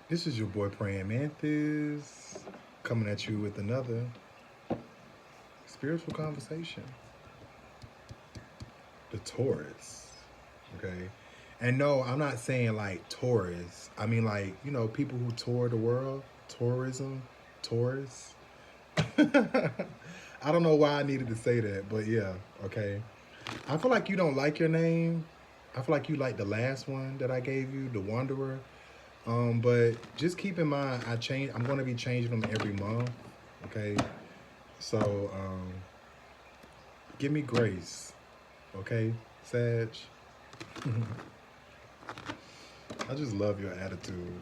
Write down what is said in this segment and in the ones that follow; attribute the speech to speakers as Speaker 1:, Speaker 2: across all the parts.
Speaker 1: This is your boy Praying Mantis coming at you with another spiritual conversation. The Taurus. Okay. And no, I'm not saying like tourists. I mean like, people who tour the world, tourism, tourists. I don't know why I needed to say that, but yeah, okay. I feel like you don't like your name. I feel like you like the last one that I gave you, the Wanderer. But just keep in mind, I'm going to be changing them every month. Okay, so give me grace. Okay, Sag. I just love your attitude.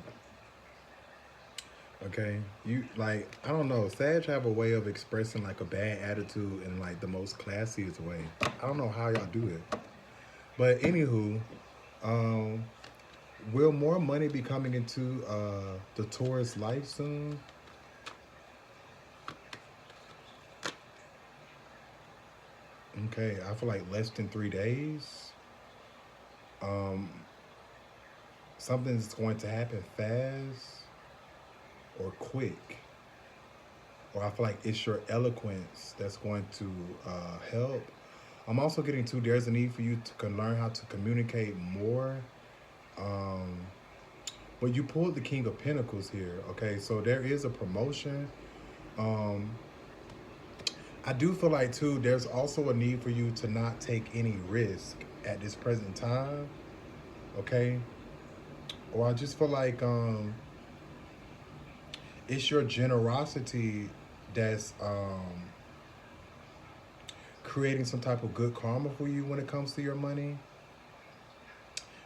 Speaker 1: Okay, you like I don't know. Sag have a way of expressing like a bad attitude in like the most classiest way. I don't know how y'all do it. But anywho, um, will more money be coming into the Taurus life soon? Okay, I feel like less than 3 days. Um, Something's going to happen fast or quick. Or I feel like it's your eloquence that's going to help. I'm also getting to there's a need for you to learn how to communicate more. Um, but you pulled the King of Pentacles here, okay? So there is a promotion. Um, I do feel like too, there's also a need for you to not take any risk at this present time, okay? Or I just feel like it's your generosity that's creating some type of good karma for you when it comes to your money.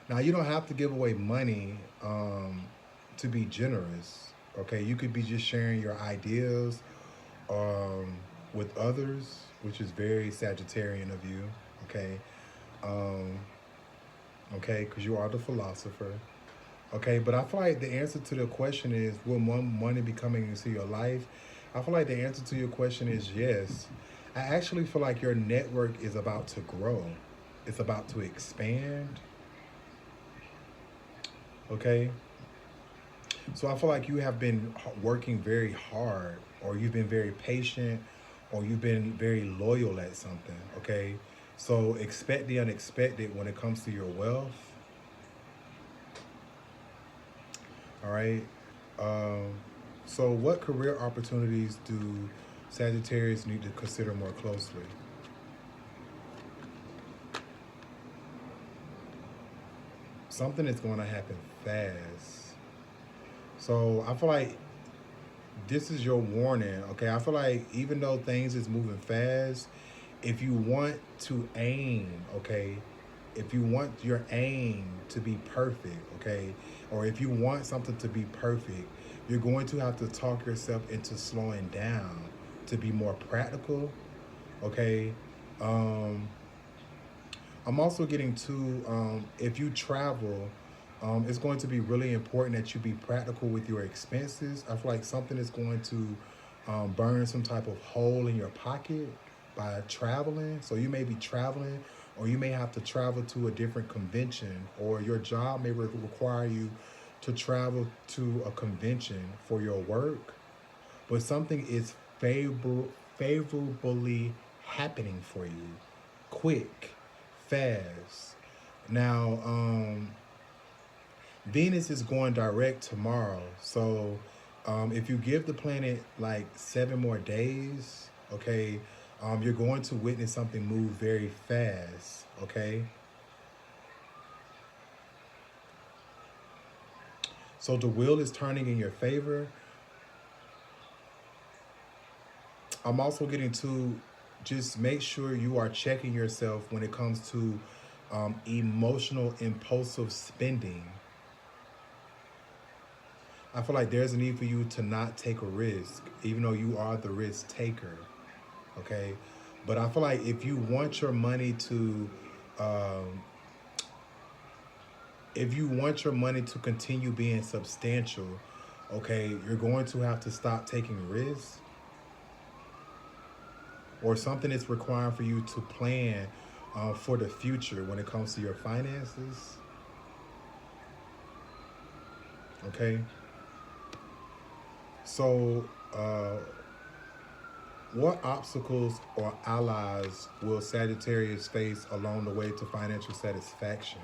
Speaker 1: Now you don't have to give away money to be generous, okay? You could be just sharing your ideas um, with others, which is very Sagittarian of you, okay? Um, okay, because you are the philosopher. Okay, but I feel like the answer to the question is, will more money be coming into your life? I feel like the answer to your question is yes. I actually feel like your network is about to grow. It's about to expand. Okay, so I feel like you have been working very hard, or you've been very patient, or you've been very loyal at something. Okay, so expect the unexpected when it comes to your wealth. All right. Um, so, what career opportunities do Sagittarius need to consider more closely? Something is going to happen fast. So, I feel like this is your warning. Okay. I feel like even though things is moving fast, if you want to aim, okay, if you want your aim to be perfect, okay, or if you want something to be perfect, you're going to have to talk yourself into slowing down to be more practical, okay. Um, I'm also getting to if you travel, it's going to be really important that you be practical with your expenses. I feel like something is going to burn some type of hole in your pocket by traveling. So you may be traveling, or you may have to travel to a different convention, or your job may require you to travel to a convention for your work. But something is favorably happening for you, quick, fast. Now, Venus is going direct tomorrow, so if you give the planet like 7 more days, okay, you're going to witness something move very fast, okay. So the wheel is turning in your favor. I'm also getting to just make sure you are checking yourself when it comes to emotional impulsive spending. I feel like there's a need for you to not take a risk, even though you are the risk taker. Okay, but I feel like um, if you want your money to continue being substantial, okay, you're going to have to stop taking risks, or something is required for you to plan for the future when it comes to your finances. Okay. So, what obstacles or allies will Sagittarius face along the way to financial satisfaction?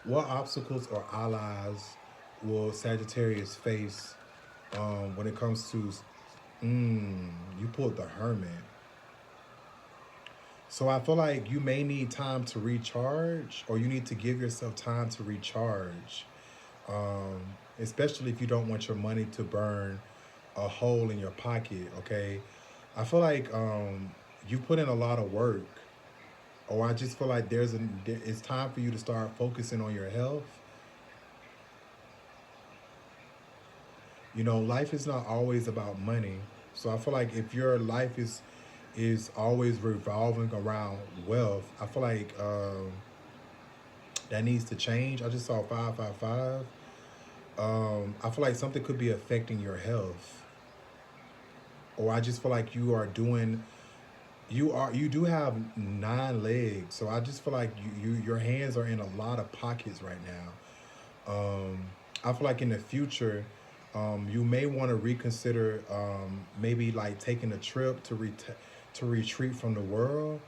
Speaker 1: What obstacles or allies will Sagittarius face when it comes to, you pulled the Hermit. So I feel like you may need time to recharge, or you need to give yourself time to recharge, um, especially if you don't want your money to burn a hole in your pocket. Okay, I feel like you put in a lot of work, or I just feel like it's time for you to start focusing on your health. You know, life is not always about money. So I feel like if your life is always revolving around wealth, I feel like that needs to change. I just saw 555. I feel like something could be affecting your health, or I just feel like you do have 9 legs, so I just feel like your hands are in a lot of pockets right now. I feel like in the future, you may want to reconsider maybe like taking a trip to retreat from the world.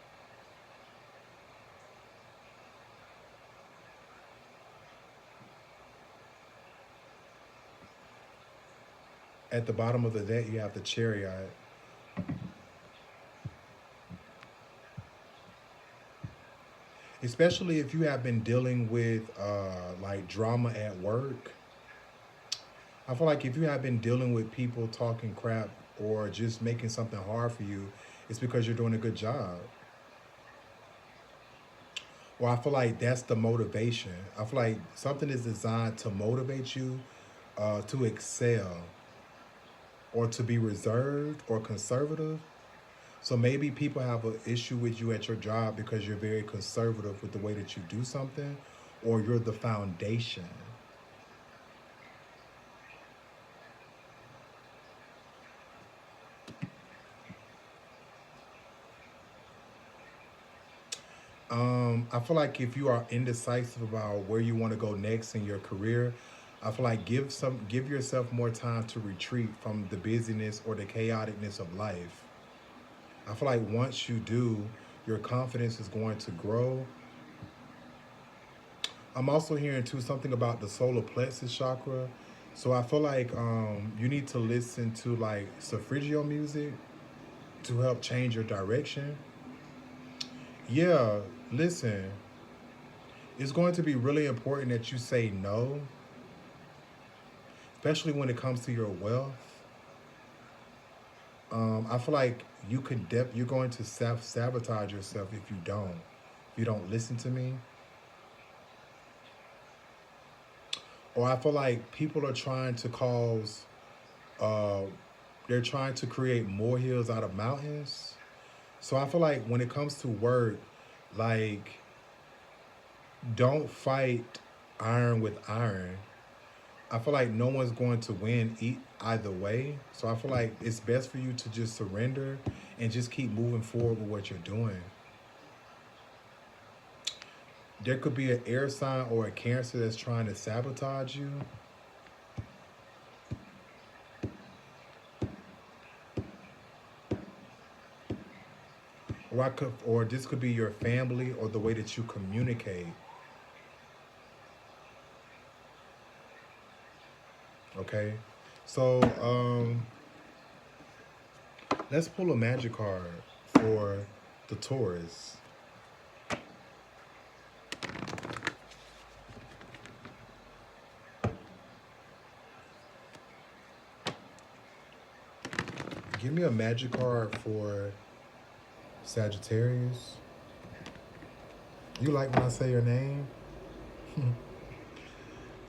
Speaker 1: At the bottom of the deck, you have the Chariot. Especially if you have been dealing with like drama at work. I feel like if you have been dealing with people talking crap or just making something hard for you, it's because you're doing a good job. Or I feel like that's the motivation. I feel like something is designed to motivate you to excel, or to be reserved or conservative. So maybe people have an issue with you at your job because you're very conservative with the way that you do something, or you're the foundation. I feel like if you are indecisive about where you want to go next in your career, I feel like give yourself more time to retreat from the busyness or the chaoticness of life. I feel like once you do, your confidence is going to grow. I'm also hearing too something about the solar plexus chakra. So I feel like you need to listen to like Suffragio music to help change your direction. Yeah, listen, it's going to be really important that you say no, especially when it comes to your wealth. I feel like you're going to sabotage yourself if you don't. If you don't listen to me, or I feel like people are trying to cause, uh, they're trying to create more hills out of mountains. So I feel like when it comes to work, like don't fight iron with iron. I feel like no one's going to win either way. So I feel like it's best for you to just surrender and just keep moving forward with what you're doing. There could be an air sign or a Cancer that's trying to sabotage you. Or this could be your family or the way that you communicate. Okay, so let's pull a magic card for the Taurus. Give me a magic card for Sagittarius. You like when I say your name?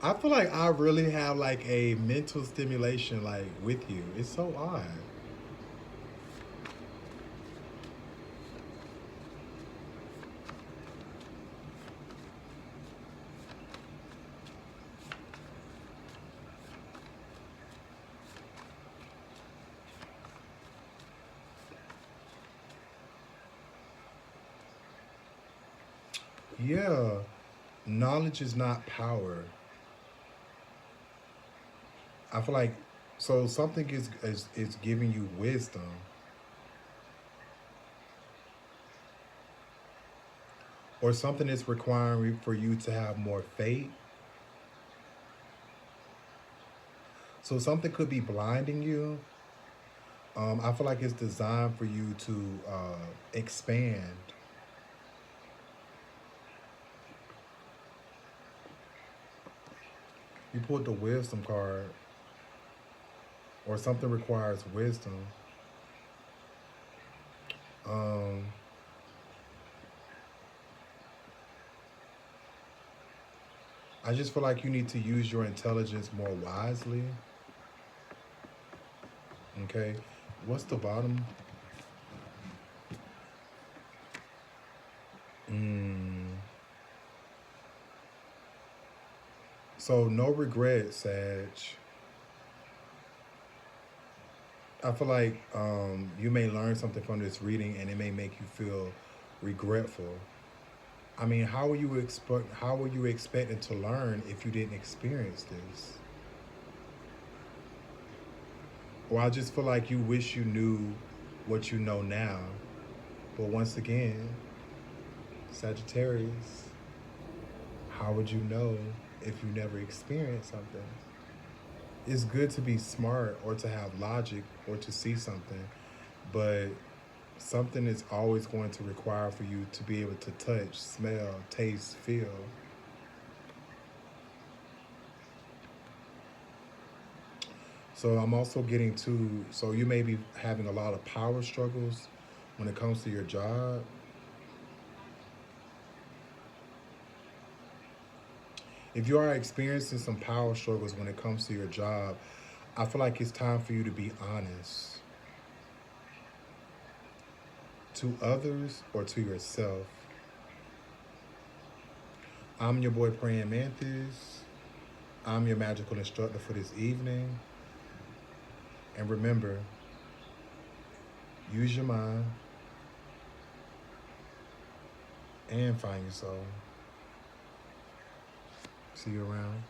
Speaker 1: I feel like I really have like a mental stimulation like with you. It's so odd. Yeah, knowledge is not power. I feel like So something is giving you wisdom, or something is requiring for you to have more faith. So something could be blinding you. I feel like it's designed for you to expand. You pulled the wisdom card, or something requires wisdom. Um, I just feel like you need to use your intelligence more wisely. Okay, what's the bottom? Mm. So no regret, Sag. I feel like you may learn something from this reading, and it may make you feel regretful. I mean, how were you expecting to learn if you didn't experience this? Or I just feel like you wish you knew what you know now. But once again, Sagittarius, how would you know if you never experienced something? It's good to be smart or to have logic or to see something, but something is always going to require for you to be able to touch, smell, taste, feel. So I'm also getting to, so you may be having a lot of power struggles when it comes to your job. If you are experiencing some power struggles when it comes to your job, I feel like it's time for you to be honest to others or to yourself. I'm your boy Praying Mantis. I'm your magical instructor for this evening. And remember, use your mind and find your soul. See you around.